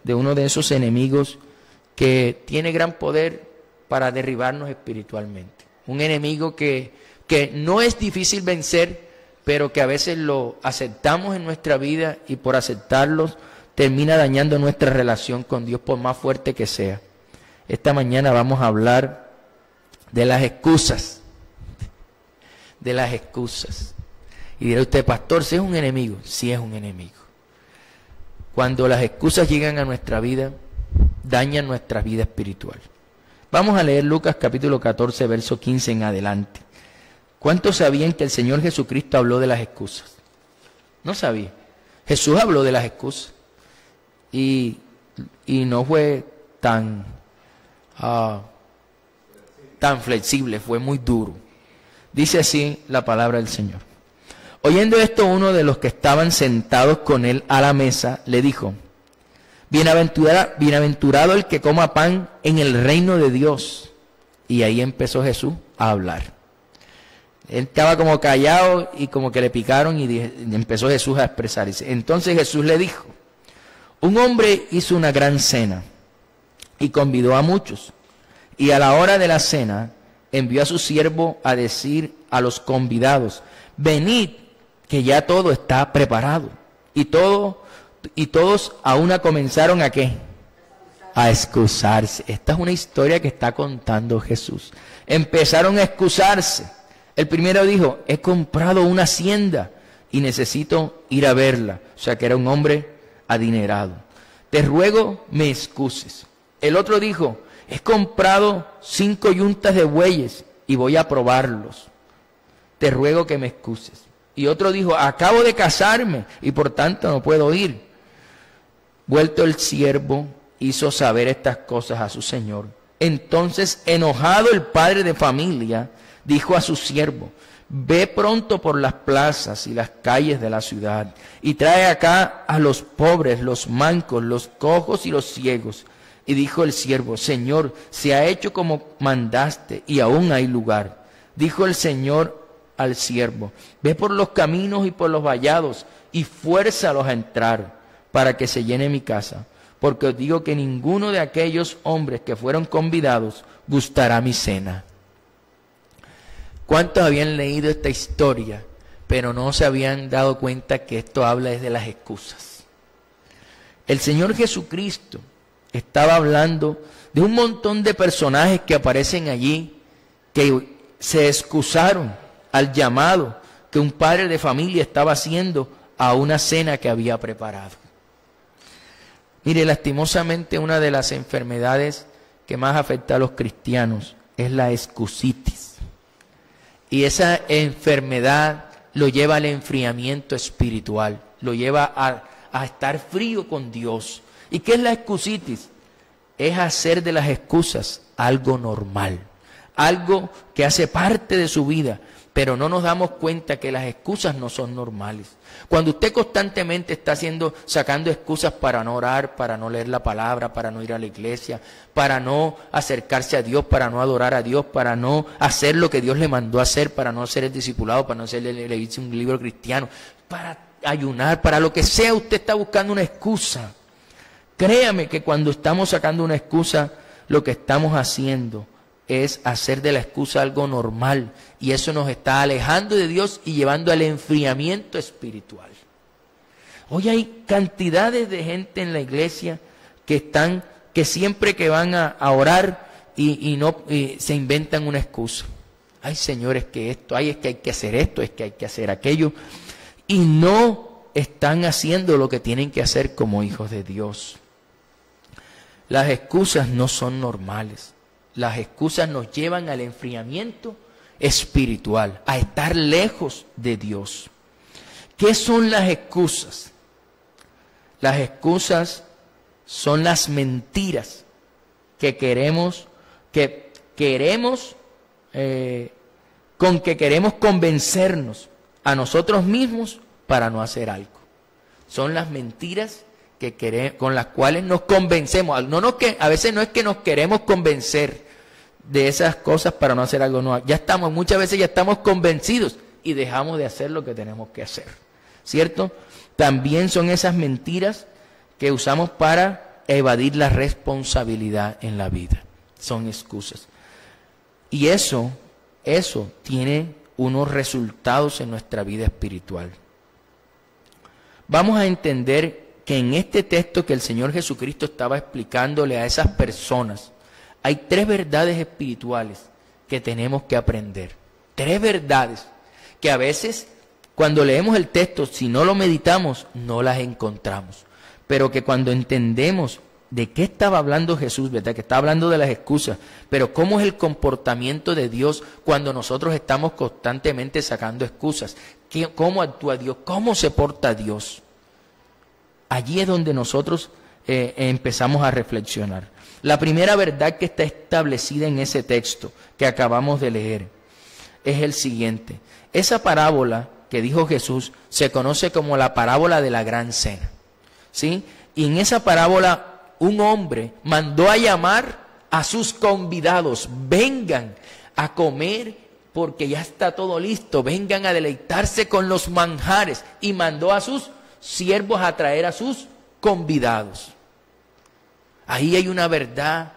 de uno de esos enemigos que tiene gran poder para derribarnos espiritualmente. Un enemigo que no es difícil vencer, pero que a veces lo aceptamos en nuestra vida y por aceptarlos termina dañando nuestra relación con Dios por más fuerte que sea. Esta mañana vamos a hablar de las excusas. De las excusas. Y dirá usted, pastor, ¿sí es un enemigo? Sí es un enemigo. Cuando las excusas llegan a nuestra vida, dañan nuestra vida espiritual. Vamos a leer Lucas capítulo 14, verso 15 en adelante. ¿Cuántos sabían que el Señor Jesucristo habló de las excusas? No sabía. Jesús habló de las excusas. Y no fue tan flexible, fue muy duro. Dice así la palabra del Señor. Oyendo esto, uno de los que estaban sentados con él a la mesa le dijo: bienaventurado el que coma pan en el reino de Dios. Y ahí empezó Jesús a hablar. Él estaba como callado y como que le picaron y empezó Jesús a expresarse. Entonces Jesús le dijo: un hombre hizo una gran cena y convidó a muchos. Y a la hora de la cena envió a su siervo a decir a los convidados: venid, que ya todo está preparado. Y todos a una comenzaron ¿a qué? A excusarse. Esta es una historia que está contando Jesús. Empezaron a excusarse. El primero dijo: he comprado una hacienda y necesito ir a verla. O sea que era un hombre adinerado. Te ruego me excuses. El otro dijo: he comprado 5 yuntas de bueyes y voy a probarlos. Te ruego que me excuses. Y otro dijo: acabo de casarme y por tanto no puedo ir. Vuelto el siervo, hizo saber estas cosas a su señor. Entonces, enojado el padre de familia, dijo a su siervo: ve pronto por las plazas y las calles de la ciudad y trae acá a los pobres, los mancos, los cojos y los ciegos. Y dijo el siervo: Señor, se ha hecho como mandaste y aún hay lugar. Dijo el Señor al siervo: ve por los caminos y por los vallados y fuérzalos a entrar para que se llene mi casa. Porque os digo que ninguno de aquellos hombres que fueron convidados gustará mi cena. ¿Cuántos habían leído esta historia, pero no se habían dado cuenta que esto habla desde las excusas? El Señor Jesucristo estaba hablando de un montón de personajes que aparecen allí, que se excusaron al llamado que un padre de familia estaba haciendo a una cena que había preparado. Mire, lastimosamente una de las enfermedades que más afecta a los cristianos es la excusitis. Y esa enfermedad lo lleva al enfriamiento espiritual, lo lleva a estar frío con Dios. ¿Y qué es la excusitis? Es hacer de las excusas algo normal, algo que hace parte de su vida, pero no nos damos cuenta que las excusas no son normales. Cuando usted constantemente está sacando excusas para no orar, para no leer la palabra, para no ir a la iglesia, para no acercarse a Dios, para no adorar a Dios, para no hacer lo que Dios le mandó a hacer, para no ser el discipulado, para no leerse un libro cristiano, para ayunar, para lo que sea, usted está buscando una excusa. Créame que cuando estamos sacando una excusa, lo que estamos haciendo es hacer de la excusa algo normal, y eso nos está alejando de Dios y llevando al enfriamiento espiritual. Hoy hay cantidades de gente en la iglesia que siempre que van a orar se inventan una excusa. Ay, Señor, es que esto, ay, es que hay que hacer esto, es que hay que hacer aquello, y no están haciendo lo que tienen que hacer como hijos de Dios. Las excusas no son normales. Las excusas nos llevan al enfriamiento espiritual, a estar lejos de Dios. ¿Qué son las excusas? Las excusas son las mentiras que queremos convencernos a nosotros mismos para no hacer algo. Son las mentiras con las cuales nos convencemos. A veces no es que nos queremos convencer de esas cosas para no hacer algo nuevo. Muchas veces ya estamos convencidos y dejamos de hacer lo que tenemos que hacer, ¿cierto? También son esas mentiras que usamos para evadir la responsabilidad en la vida. Son excusas. Y eso tiene unos resultados en nuestra vida espiritual. Vamos a entender que en este texto que el Señor Jesucristo estaba explicándole a esas personas, hay 3 verdades espirituales que tenemos que aprender. 3 verdades que a veces cuando leemos el texto, si no lo meditamos, no las encontramos. Pero que cuando entendemos de qué estaba hablando Jesús, ¿verdad? Que está hablando de las excusas, pero cómo es el comportamiento de Dios cuando nosotros estamos constantemente sacando excusas. ¿Cómo actúa Dios? ¿Cómo se porta Dios? Allí es donde nosotros empezamos a reflexionar. La primera verdad que está establecida en ese texto que acabamos de leer es el siguiente. Esa parábola que dijo Jesús se conoce como la parábola de la gran cena, ¿sí? Y en esa parábola un hombre mandó a llamar a sus convidados: vengan a comer porque ya está todo listo, vengan a deleitarse con los manjares. Y mandó a sus siervos a traer a sus convidados. Ahí hay una verdad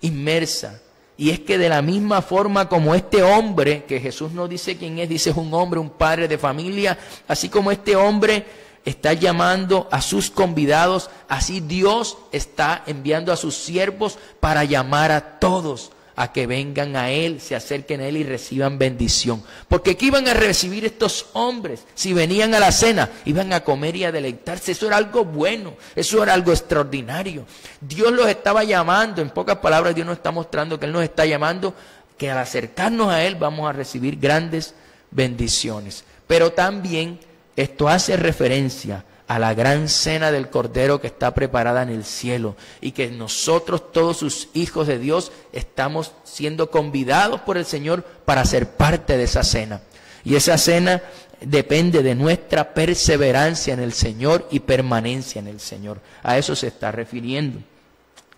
inmersa, y es que de la misma forma como este hombre, que Jesús no dice quién es, dice es un hombre, un padre de familia, así como este hombre está llamando a sus convidados, así Dios está enviando a sus siervos para llamar a todos a que vengan a Él, se acerquen a Él y reciban bendición. Porque ¿qué iban a recibir estos hombres? Si venían a la cena, iban a comer y a deleitarse. Eso era algo bueno, eso era algo extraordinario. Dios los estaba llamando, en pocas palabras Dios nos está mostrando que Él nos está llamando, que al acercarnos a Él vamos a recibir grandes bendiciones. Pero también esto hace referencia a la gran cena del Cordero que está preparada en el cielo, y que nosotros, todos sus hijos de Dios, estamos siendo convidados por el Señor para ser parte de esa cena. Y esa cena depende de nuestra perseverancia en el Señor y permanencia en el Señor. A eso se está refiriendo.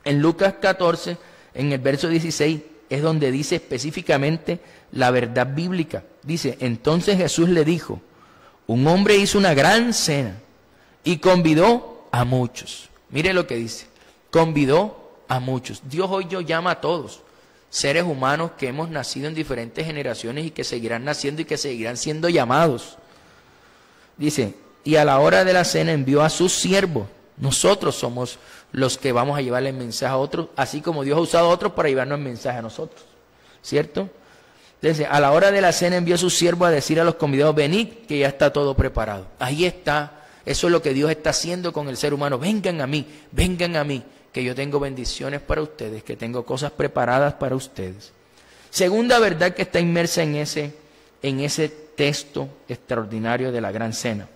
En Lucas 14, en el verso 16, es donde dice específicamente la verdad bíblica. Dice: entonces Jesús le dijo: un hombre hizo una gran cena y convidó a muchos. Mire lo que dice: convidó a muchos. Dios hoy llama a todos, seres humanos que hemos nacido en diferentes generaciones y que seguirán naciendo y que seguirán siendo llamados. Dice: y a la hora de la cena envió a sus siervos. Nosotros somos los que vamos a llevarle el mensaje a otros, así como Dios ha usado a otros para llevarnos el mensaje a nosotros, ¿cierto? Entonces, a la hora de la cena envió a sus siervos a decir a los convidados: venid, que ya está todo preparado. Ahí está. Eso es lo que Dios está haciendo con el ser humano. Vengan a mí, que yo tengo bendiciones para ustedes, que tengo cosas preparadas para ustedes. Segunda verdad que está inmersa en ese texto extraordinario de la gran cena.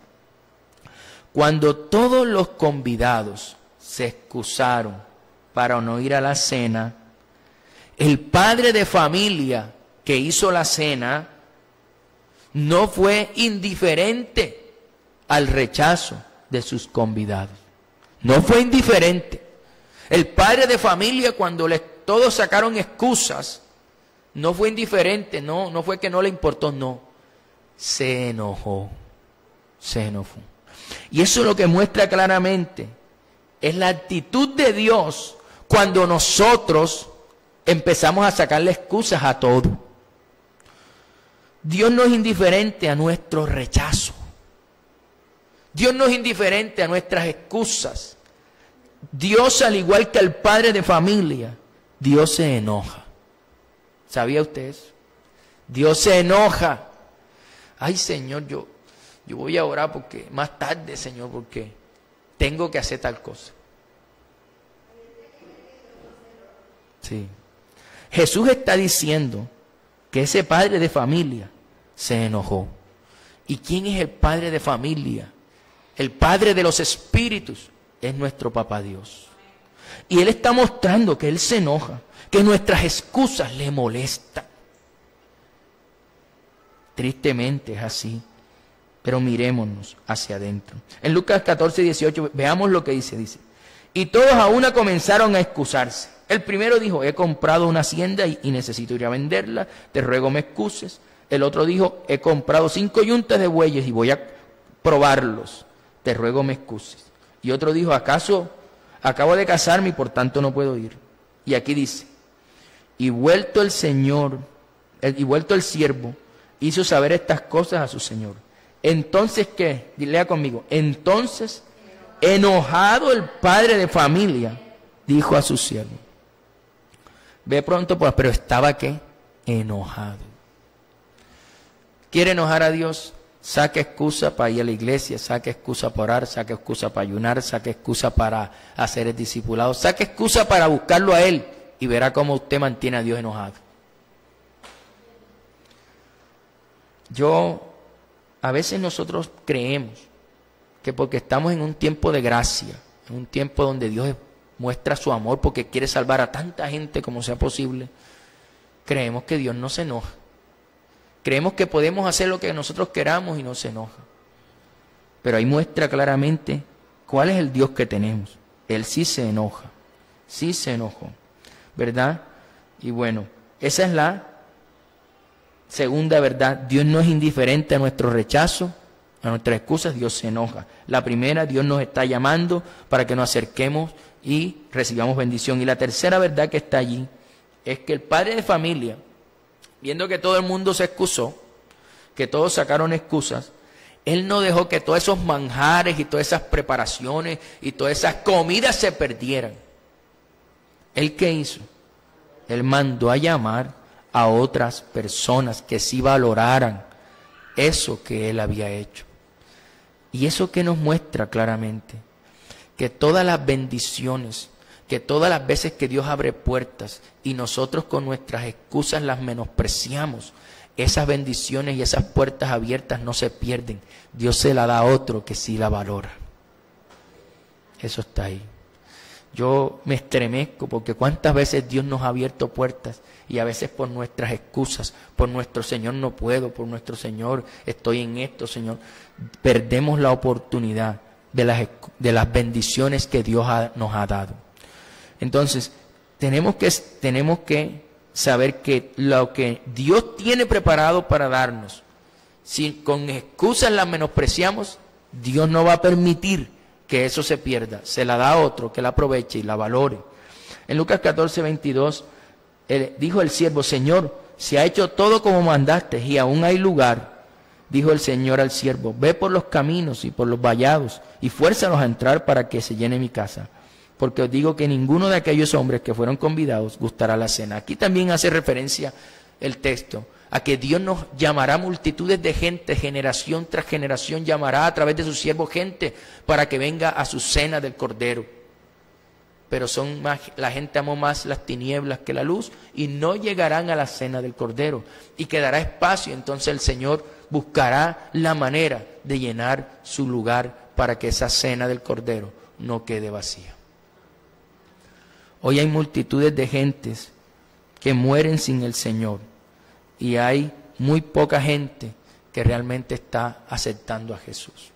Cuando todos los convidados se excusaron para no ir a la cena, el padre de familia que hizo la cena no fue indiferente al rechazo de sus convidados. No fue indiferente. El padre de familia, cuando todos sacaron excusas, no fue indiferente, no fue que no le importó, no. Se enojó. Y eso lo que muestra claramente es la actitud de Dios cuando nosotros empezamos a sacarle excusas a todo. Dios no es indiferente a nuestro rechazo. Dios no es indiferente a nuestras excusas. Dios, al igual que el padre de familia, Dios se enoja. ¿Sabía usted eso? Dios se enoja. Ay, Señor, yo voy a orar porque más tarde, Señor, porque tengo que hacer tal cosa. Sí. Jesús está diciendo que ese padre de familia se enojó. ¿Y quién es el padre de familia? El Padre de los espíritus es nuestro Papá Dios. Y Él está mostrando que Él se enoja, que nuestras excusas le molestan. Tristemente es así, pero mirémonos hacia adentro. En Lucas 14, 18, veamos lo que dice. Y todos a una comenzaron a excusarse. El primero dijo: he comprado una hacienda y necesito ir a venderla, te ruego me excuses. El otro dijo: he comprado 5 yuntas de bueyes y voy a probarlos, te ruego me excuses. Y otro dijo: ¿Acaso acabo de casarme y por tanto no puedo ir. Y aquí dice, y vuelto el siervo, hizo saber estas cosas a su señor. Entonces, ¿qué? Lea conmigo. Entonces, enojado el padre de familia, dijo a su siervo. Ve pronto, pues, pero estaba, ¿qué? Enojado. ¿Quiere enojar a Dios? Saca excusa para ir a la iglesia, saca excusa para orar, saca excusa para ayunar, saca excusa para hacer el discipulado, saca excusa para buscarlo a Él y verá cómo usted mantiene a Dios enojado. A veces nosotros creemos que porque estamos en un tiempo de gracia, en un tiempo donde Dios muestra su amor porque quiere salvar a tanta gente como sea posible, creemos que Dios no se enoja. Creemos que podemos hacer lo que nosotros queramos y no se enoja. Pero ahí muestra claramente cuál es el Dios que tenemos. Él sí se enoja, sí se enojó, ¿verdad? Y bueno, esa es la segunda verdad. Dios no es indiferente a nuestro rechazo, a nuestras excusas, Dios se enoja. La primera, Dios nos está llamando para que nos acerquemos y recibamos bendición. Y la tercera verdad que está allí es que el padre de familia, viendo que todo el mundo se excusó, que todos sacaron excusas, Él no dejó que todos esos manjares y todas esas preparaciones y todas esas comidas se perdieran. ¿Él qué hizo? Él mandó a llamar a otras personas que sí valoraran eso que Él había hecho. Y eso que nos muestra claramente, que todas las bendiciones, que todas las veces que Dios abre puertas y nosotros con nuestras excusas las menospreciamos, esas bendiciones y esas puertas abiertas no se pierden. Dios se la da a otro que sí la valora. Eso está ahí. Yo me estremezco porque cuántas veces Dios nos ha abierto puertas y a veces por nuestras excusas, por nuestro Señor no puedo, por nuestro Señor estoy en esto, Señor, perdemos la oportunidad de las bendiciones que Dios nos ha dado. Entonces, tenemos que saber que lo que Dios tiene preparado para darnos, si con excusas las menospreciamos, Dios no va a permitir que eso se pierda. Se la da a otro que la aproveche y la valore. En Lucas 14:22, dijo el siervo, Señor, se ha hecho todo como mandaste y aún hay lugar. Dijo el Señor al siervo, ve por los caminos y por los vallados y fuérzalos a entrar para que se llene mi casa. Porque os digo que ninguno de aquellos hombres que fueron convidados gustará la cena. Aquí también hace referencia el texto a que Dios nos llamará multitudes de gente, generación tras generación, llamará a través de su siervo gente para que venga a su cena del Cordero. Pero la gente amó más las tinieblas que la luz y no llegarán a la cena del Cordero. Y quedará espacio, entonces el Señor buscará la manera de llenar su lugar para que esa cena del Cordero no quede vacía. Hoy hay multitudes de gentes que mueren sin el Señor y hay muy poca gente que realmente está aceptando a Jesús.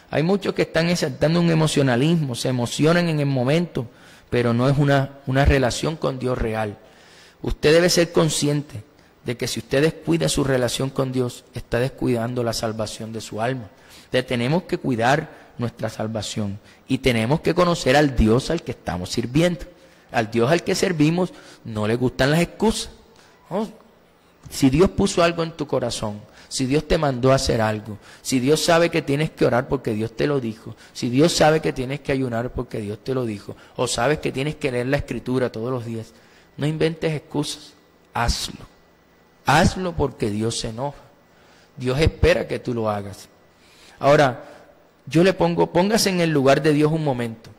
Hay muchos que están aceptando un emocionalismo, se emocionan en el momento, pero no es una relación con Dios real. Usted debe ser consciente de que si usted descuida su relación con Dios, está descuidando la salvación de su alma. Entonces tenemos que cuidar nuestra salvación y tenemos que conocer al Dios al que estamos sirviendo. Al Dios al que servimos no le gustan las excusas. Si Dios puso algo en tu corazón, si Dios te mandó a hacer algo, si Dios sabe que tienes que orar porque Dios te lo dijo, si Dios sabe que tienes que ayunar porque Dios te lo dijo, o sabes que tienes que leer la Escritura todos los días, no inventes excusas, hazlo. Hazlo porque Dios se enoja. Dios espera que tú lo hagas. Ahora, yo le póngase en el lugar de Dios un momento.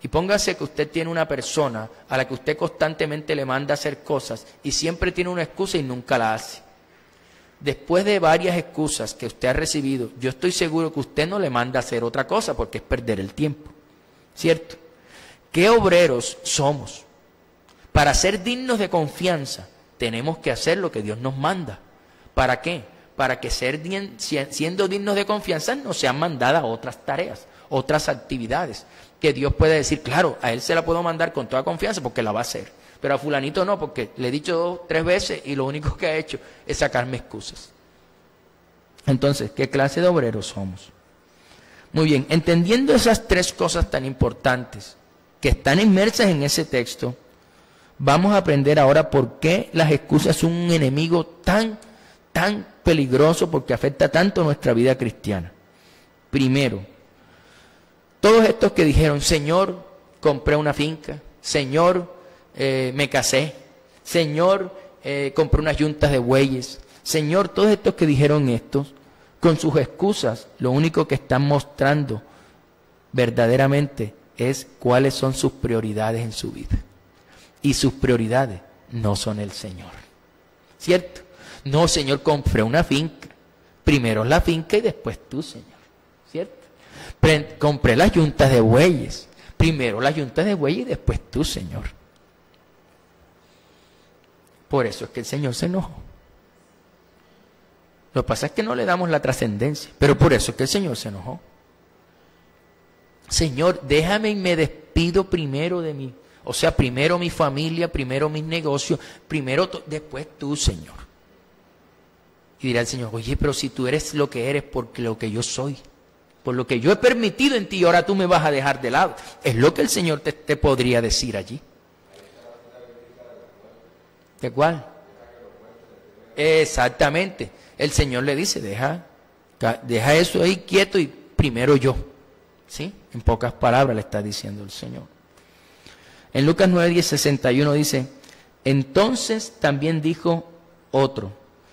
Y póngase que usted tiene una persona a la que usted constantemente le manda a hacer cosas y siempre tiene una excusa y nunca la hace. Después de varias excusas que usted ha recibido, yo estoy seguro que usted no le manda a hacer otra cosa porque es perder el tiempo. ¿Cierto? ¿Qué obreros somos? Para ser dignos de confianza, tenemos que hacer lo que Dios nos manda. ¿Para qué? Para que siendo dignos de confianza no sean mandadas otras tareas, otras actividades. Que Dios puede decir, claro, a él se la puedo mandar con toda confianza porque la va a hacer. Pero a fulanito no, porque le he dicho 2 o 3 veces y lo único que ha hecho es sacarme excusas. Entonces, ¿qué clase de obreros somos? Muy bien, entendiendo esas 3 cosas tan importantes que están inmersas en ese texto, vamos a aprender ahora por qué las excusas son un enemigo tan peligroso, porque afecta tanto nuestra vida cristiana. Primero, todos estos que dijeron, Señor, compré una finca, Señor, me casé, Señor, compré unas yuntas de bueyes, Señor, todos estos que dijeron esto, con sus excusas, lo único que están mostrando verdaderamente es cuáles son sus prioridades en su vida. Y sus prioridades no son el Señor. ¿Cierto? No, Señor, compré una finca. Primero la finca y después tú, Señor. ¿Cierto? Compré las yuntas de bueyes. Primero las yuntas de bueyes y después tú, Señor. Por eso es que el Señor se enojó. Lo que pasa es que no le damos la trascendencia, pero por eso es que el Señor se enojó. Señor, déjame y me despido primero de mí. O sea, primero mi familia, primero mis negocios, primero después tú, Señor. Y dirá el Señor, oye, pero si tú eres lo que eres porque lo que yo soy, por lo que yo he permitido en ti, y ahora tú me vas a dejar de lado. Es lo que el Señor te podría decir allí. ¿De cuál? Exactamente. El Señor le dice, deja eso ahí quieto y primero yo. ¿Sí? En pocas palabras le está diciendo el Señor. En Lucas 9:10-61 dice, entonces también dijo otro,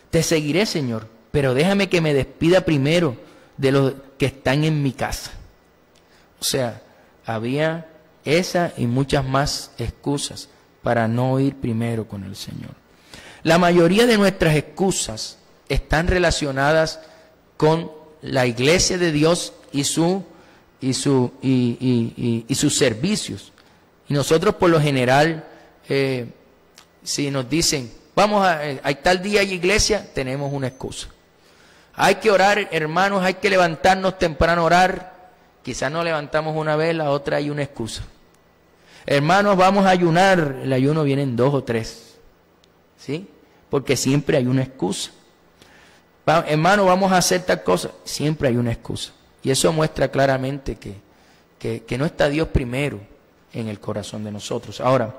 te seguiré, Señor, pero déjame que me despida primero de los que están en mi casa. O sea, había esa y muchas más excusas para no ir primero con el Señor. La mayoría de nuestras excusas están relacionadas con la iglesia de Dios y sus servicios. Y nosotros por lo general, si nos dicen, hay tal día hay iglesia, tenemos una excusa. Hay que orar, hermanos, hay que levantarnos temprano a orar. Quizás nos levantamos una vez, la otra hay una excusa. Hermanos, vamos a ayunar, el ayuno viene en 2 o 3. ¿Sí? Porque siempre hay una excusa. Hermanos, vamos a hacer tal cosa, siempre hay una excusa. Y eso muestra claramente que no está Dios primero en el corazón de nosotros. Ahora,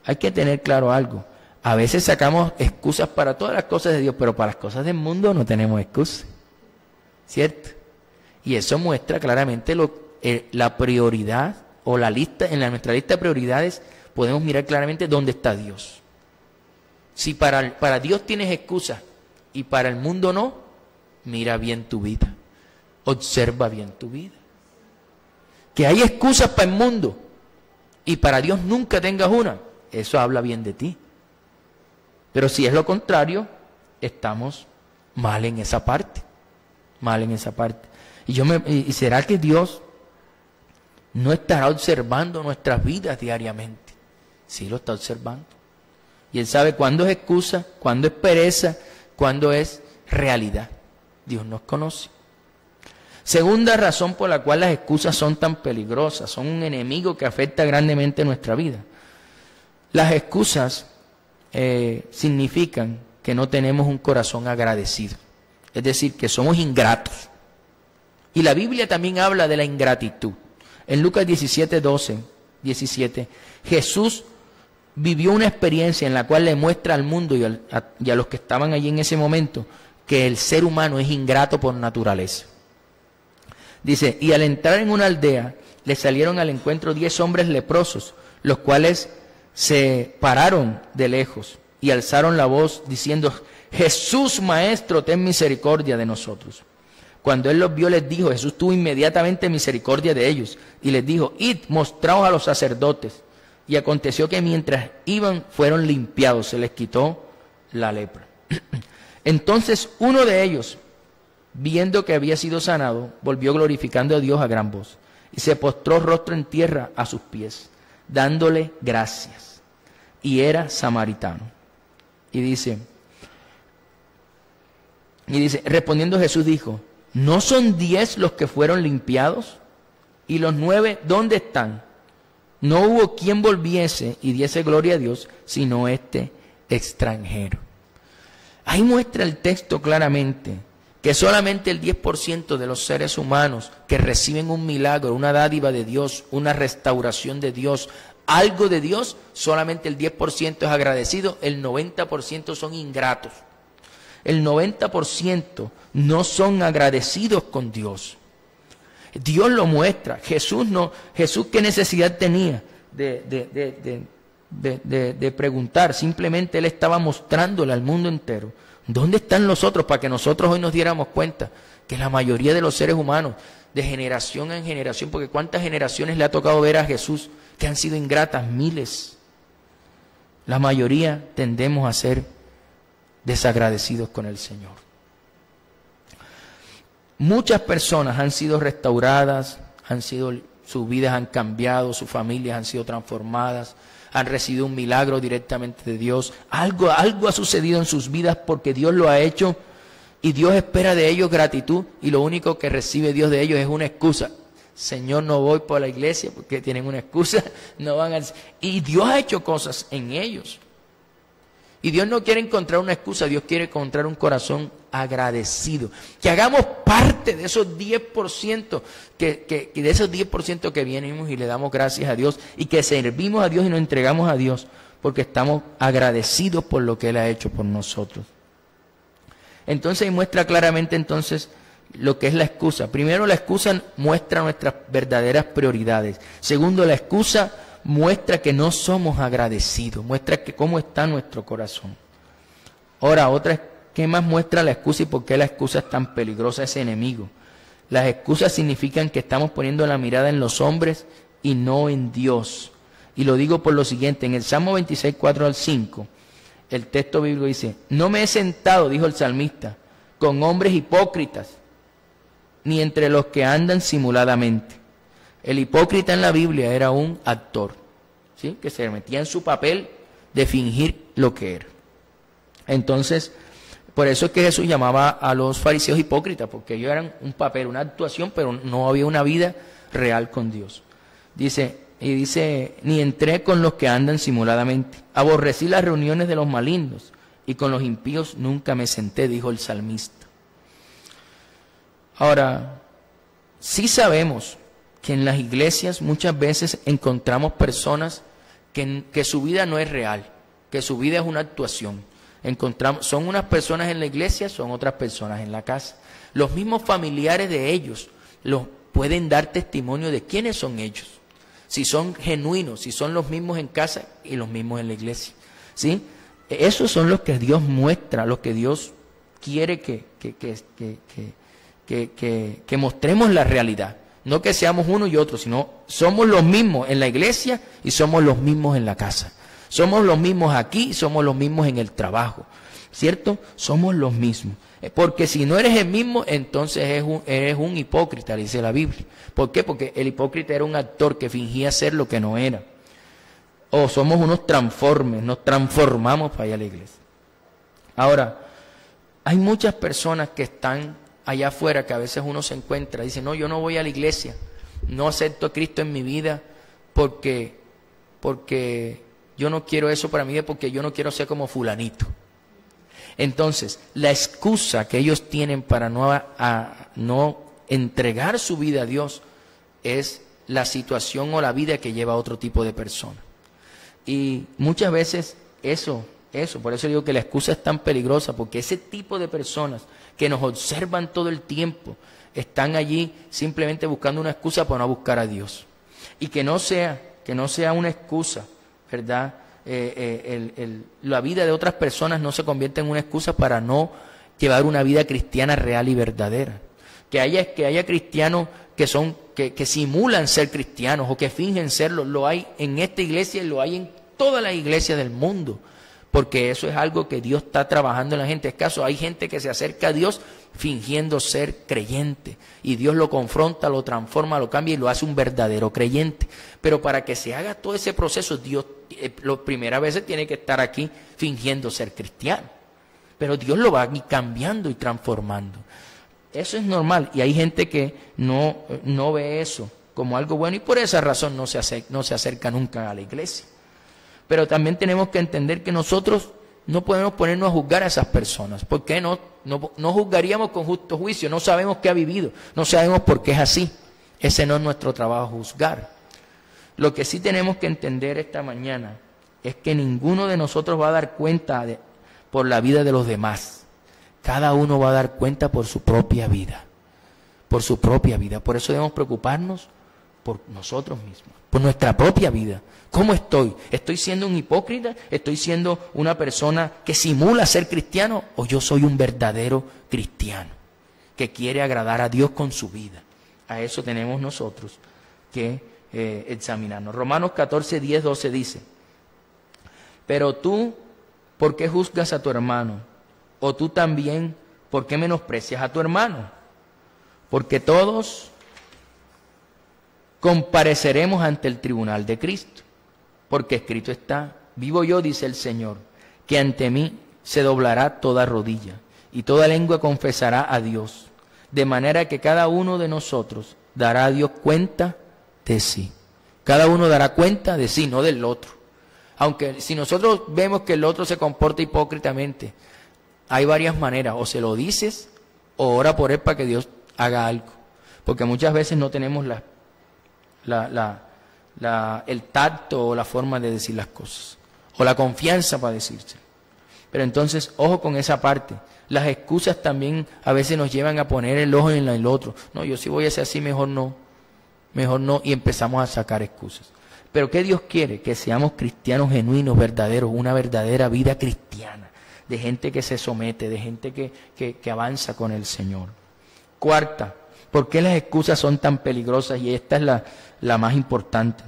hay que tener claro algo. A veces sacamos excusas para todas las cosas de Dios, pero para las cosas del mundo no tenemos excusas. ¿Cierto? Y eso muestra claramente la prioridad o la lista, nuestra lista de prioridades podemos mirar claramente dónde está Dios. Si para Dios tienes excusas y para el mundo no, mira bien tu vida. Observa bien tu vida. Que hay excusas para el mundo y para Dios nunca tengas una, eso habla bien de ti. Pero si es lo contrario, estamos mal en esa parte. Mal en esa parte. ¿Y será que Dios no estará observando nuestras vidas diariamente? Sí, lo está observando. Y Él sabe cuándo es excusa, cuándo es pereza, cuándo es realidad. Dios nos conoce. Segunda razón por la cual las excusas son tan peligrosas, son un enemigo que afecta grandemente nuestra vida. Las excusas significan que no tenemos un corazón agradecido. Es decir, que somos ingratos. Y la Biblia también habla de la ingratitud. En Lucas 17, Jesús vivió una experiencia en la cual le muestra al mundo y a los que estaban allí en ese momento que el ser humano es ingrato por naturaleza. Dice, y al entrar en una aldea, le salieron al encuentro 10 hombres leprosos, los cuales se pararon de lejos y alzaron la voz diciendo, Jesús, Maestro, ten misericordia de nosotros. Cuando él los vio, les dijo, Jesús tuvo inmediatamente misericordia de ellos y les dijo, id, mostraos a los sacerdotes. Y aconteció que mientras iban, fueron limpiados, se les quitó la lepra. Entonces uno de ellos, viendo que había sido sanado, volvió glorificando a Dios a gran voz y se postró rostro en tierra a sus pies, dándole gracias. Y era samaritano. Y dice, respondiendo Jesús dijo, ¿no son 10 los que fueron limpiados? ¿Y los 9 dónde están? No hubo quien volviese y diese gloria a Dios, sino este extranjero. Ahí muestra el texto claramente que solamente el 10% de los seres humanos que reciben un milagro, una dádiva de Dios, una restauración de Dios, algo de Dios, solamente el 10% es agradecido, el 90% son ingratos. El 90% no son agradecidos con Dios. Dios lo muestra. Jesús ¿qué necesidad tenía de preguntar? Simplemente Él estaba mostrándole al mundo entero. ¿Dónde están los otros? Para que nosotros hoy nos diéramos cuenta que la mayoría de los seres humanos, de generación en generación, porque ¿cuántas generaciones le ha tocado ver a Jesús que han sido ingratas? Miles. La mayoría tendemos a ser desagradecidos con el Señor. Muchas personas han sido restauradas, sus vidas han cambiado, sus familias han sido transformadas, han recibido un milagro directamente de Dios. Algo ha sucedido en sus vidas porque Dios lo ha hecho y Dios espera de ellos gratitud, y lo único que recibe Dios de ellos es una excusa. Señor, no voy por la iglesia porque tienen una excusa, no van al... Y Dios ha hecho cosas en ellos. Y Dios no quiere encontrar una excusa, Dios quiere encontrar un corazón agradecido. Que hagamos parte de esos 10%, de esos 10% que venimos y le damos gracias a Dios, y que servimos a Dios y nos entregamos a Dios, porque estamos agradecidos por lo que Él ha hecho por nosotros. Entonces, y muestra claramente entonces lo que es la excusa. Primero, la excusa muestra nuestras verdaderas prioridades. Segundo, la excusa muestra que no somos agradecidos, muestra que cómo está nuestro corazón. Ahora, otra, ¿qué más muestra la excusa y por qué la excusa es tan peligrosa, ese enemigo? Las excusas significan que estamos poniendo la mirada en los hombres y no en Dios. Y lo digo por lo siguiente, en el Salmo 26, 4 al 5, el texto bíblico dice: no me he sentado, dijo el salmista, con hombres hipócritas, ni entre los que andan simuladamente. El hipócrita en la Biblia era un actor, ¿sí?, que se metía en su papel de fingir lo que era. Entonces, por eso es que Jesús llamaba a los fariseos hipócritas, porque ellos eran un papel, una actuación, pero no había una vida real con Dios. Dice, ni entré con los que andan simuladamente. Aborrecí las reuniones de los malignos, y con los impíos nunca me senté, dijo el salmista. Ahora, sí sabemos que en las iglesias muchas veces encontramos personas que su vida no es real, que su vida es una actuación. Son unas personas en la iglesia, son otras personas en la casa. Los mismos familiares de ellos los pueden dar testimonio de quiénes son ellos, si son genuinos, si son los mismos en casa y los mismos en la iglesia, ¿sí? Esos son los que Dios muestra, los que Dios quiere que mostremos la realidad. No que seamos uno y otro, sino somos los mismos en la iglesia y somos los mismos en la casa. Somos los mismos aquí y somos los mismos en el trabajo, ¿cierto? Somos los mismos. Porque si no eres el mismo, entonces eres un hipócrita, dice la Biblia. ¿Por qué? Porque el hipócrita era un actor que fingía ser lo que no era. O somos unos transformes, nos transformamos para ir a la iglesia. Ahora, hay muchas personas que están allá afuera, que a veces uno se encuentra, dice: no, yo no voy a la iglesia, no acepto a Cristo en mi vida porque yo no quiero eso para mí, porque yo no quiero ser como fulanito. Entonces, la excusa que ellos tienen para no entregar su vida a Dios es la situación o la vida que lleva otro tipo de persona. Y muchas veces por eso digo que la excusa es tan peligrosa, porque ese tipo de personas que nos observan todo el tiempo están allí simplemente buscando una excusa para no buscar a Dios. Y que no sea una excusa, ¿verdad? La vida de otras personas no se convierte en una excusa para no llevar una vida cristiana real y verdadera. Que haya cristianos que simulan ser cristianos o que fingen serlo, lo hay en esta iglesia y lo hay en todas las iglesias del mundo. Porque eso es algo que Dios está trabajando en la gente. Es caso, hay gente que se acerca a Dios fingiendo ser creyente, y Dios lo confronta, lo transforma, lo cambia y lo hace un verdadero creyente. Pero para que se haga todo ese proceso, Dios las primeras veces tiene que estar aquí fingiendo ser cristiano, pero Dios lo va cambiando y transformando. Eso es normal, y hay gente que no ve eso como algo bueno, y por esa razón no se acerca nunca a la iglesia. Pero también tenemos que entender que nosotros no podemos ponernos a juzgar a esas personas. ¿Por qué no juzgaríamos con justo juicio? No sabemos qué ha vivido, no sabemos por qué es así. Ese no es nuestro trabajo, juzgar. Lo que sí tenemos que entender esta mañana es que ninguno de nosotros va a dar cuenta por la vida de los demás. Cada uno va a dar cuenta por su propia vida. Por su propia vida. Por eso debemos preocuparnos por nosotros mismos, por nuestra propia vida. ¿Cómo estoy? ¿Estoy siendo un hipócrita? ¿Estoy siendo una persona que simula ser cristiano? ¿O yo soy un verdadero cristiano que quiere agradar a Dios con su vida? A eso tenemos nosotros que examinarnos. Romanos 14, 10, 12 dice: pero tú, ¿por qué juzgas a tu hermano? O tú también, ¿por qué menosprecias a tu hermano? Porque todos compareceremos ante el tribunal de Cristo. Porque escrito está: vivo yo, dice el Señor, que ante mí se doblará toda rodilla y toda lengua confesará a Dios. De manera que cada uno de nosotros dará a Dios cuenta de sí. Cada uno dará cuenta de sí, no del otro. Aunque si nosotros vemos que el otro se comporta hipócritamente, hay varias maneras: o se lo dices o ora por él para que Dios haga algo. Porque muchas veces no tenemos el tacto o la forma de decir las cosas, o la confianza para decirse. Pero entonces, ojo con esa parte. Las excusas también a veces nos llevan a poner el ojo en el otro. No, yo sí voy a ser así, mejor no, y empezamos a sacar excusas. Pero ¿qué Dios quiere? Que seamos cristianos genuinos, verdaderos, una verdadera vida cristiana, de gente que se somete, de gente que avanza con el Señor. Cuarta, ¿por qué las excusas son tan peligrosas? Y esta es la más importante.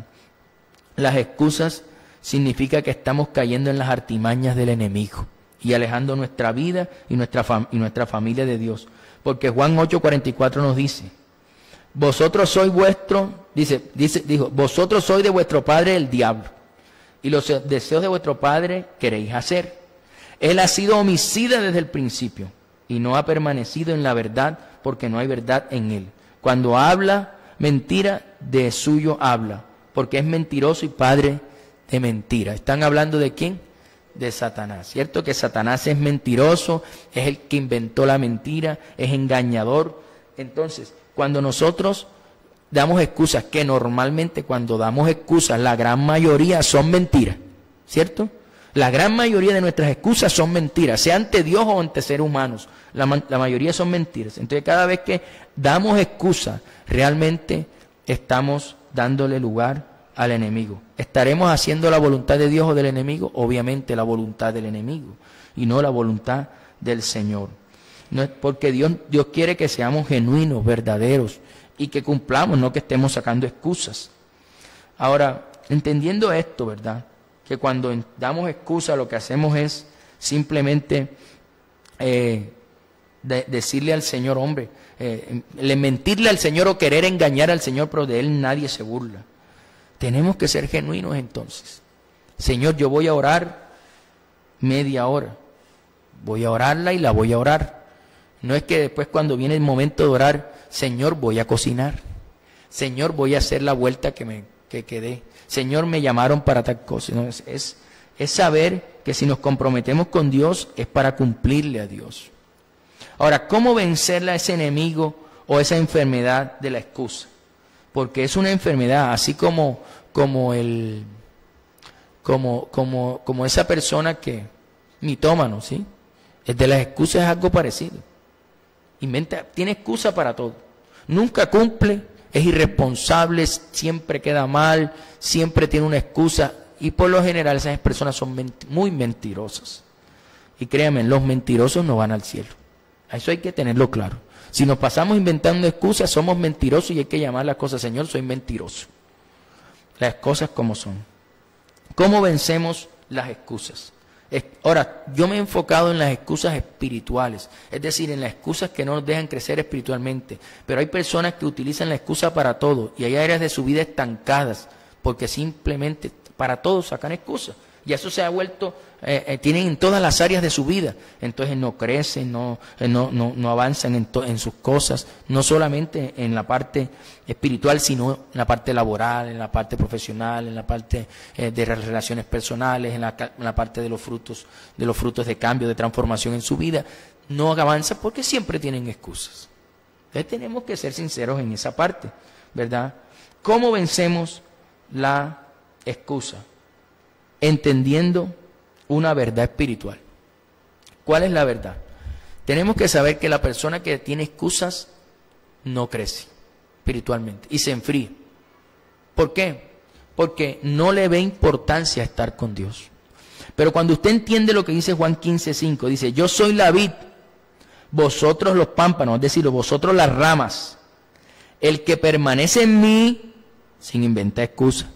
Las excusas significa que estamos cayendo en las artimañas del enemigo y alejando nuestra vida y nuestra familia de Dios. Porque Juan 8:44 nos dice: vosotros sois vosotros sois de vuestro padre el diablo, y los deseos de vuestro padre queréis hacer. Él ha sido homicida desde el principio y no ha permanecido en la verdad, porque no hay verdad en él. Cuando habla mentira, de suyo habla, porque es mentiroso y padre de mentira. ¿Están hablando de quién? De Satanás. ¿Cierto que Satanás es mentiroso? Es el que inventó la mentira, es engañador. Entonces, cuando nosotros damos excusas, que normalmente cuando damos excusas, la gran mayoría son mentiras, ¿cierto? La gran mayoría de nuestras excusas son mentiras, sea ante Dios o ante seres humanos. La mayoría son mentiras. Entonces, cada vez que damos excusas, realmente estamos dándole lugar al enemigo. ¿Estaremos haciendo la voluntad de Dios o del enemigo? Obviamente la voluntad del enemigo y no la voluntad del Señor. No es porque Dios quiere que seamos genuinos, verdaderos y que cumplamos, no que estemos sacando excusas. Ahora, entendiendo esto, ¿verdad? Que cuando damos excusas lo que hacemos es simplemente decirle al Señor, hombre, mentirle al Señor o querer engañar al Señor, pero de Él nadie se burla. Tenemos que ser genuinos entonces. Señor, yo voy a orar media hora. Voy a orarla y la voy a orar. No es que después cuando viene el momento de orar, Señor, voy a cocinar. Señor, voy a hacer la vuelta que quedé. Señor, me llamaron para tal cosa. No, es saber que si nos comprometemos con Dios es para cumplirle a Dios. Ahora, ¿cómo vencerle a ese enemigo o esa enfermedad de la excusa? Porque es una enfermedad, así como esa persona que, mitómano, ¿sí? El de las excusas es algo parecido. Tiene excusa para todo. Nunca cumple, es irresponsable, siempre queda mal, siempre tiene una excusa. Y por lo general esas personas son muy mentirosas. Y créanme, los mentirosos no van al cielo. Eso hay que tenerlo claro. Si nos pasamos inventando excusas, somos mentirosos y hay que llamar las cosas: Señor, soy mentiroso. Las cosas como son. ¿Cómo vencemos las excusas? Ahora, yo me he enfocado en las excusas espirituales, es decir, en las excusas que no nos dejan crecer espiritualmente. Pero hay personas que utilizan la excusa para todo y hay áreas de su vida estancadas porque simplemente para todo sacan excusas. Y eso se ha vuelto, tienen en todas las áreas de su vida. Entonces no crecen, no avanzan en sus cosas, no solamente en la parte espiritual, sino en la parte laboral, en la parte profesional, en la parte de relaciones personales, en la parte de los frutos de cambio, de transformación en su vida. No avanzan porque siempre tienen excusas. Entonces tenemos que ser sinceros en esa parte, ¿verdad? ¿Cómo vencemos la excusa, entendiendo una verdad espiritual. ¿Cuál es la verdad? Tenemos que saber que la persona que tiene excusas no crece espiritualmente y se enfría. ¿Por qué? Porque no le ve importancia a estar con Dios. Pero cuando usted entiende lo que dice Juan 15:5, dice, yo soy la vid, vosotros los pámpanos, es decir, vosotros las ramas. El que permanece en mí, sin inventar excusas,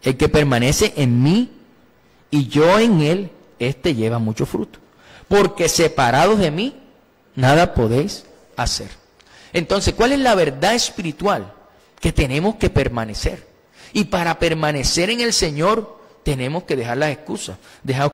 el que permanece en mí y yo en él, este lleva mucho fruto. Porque separados de mí, nada podéis hacer. Entonces, ¿cuál es la verdad espiritual? Que tenemos que permanecer. Y para permanecer en el Señor, tenemos que dejar las excusas, dejar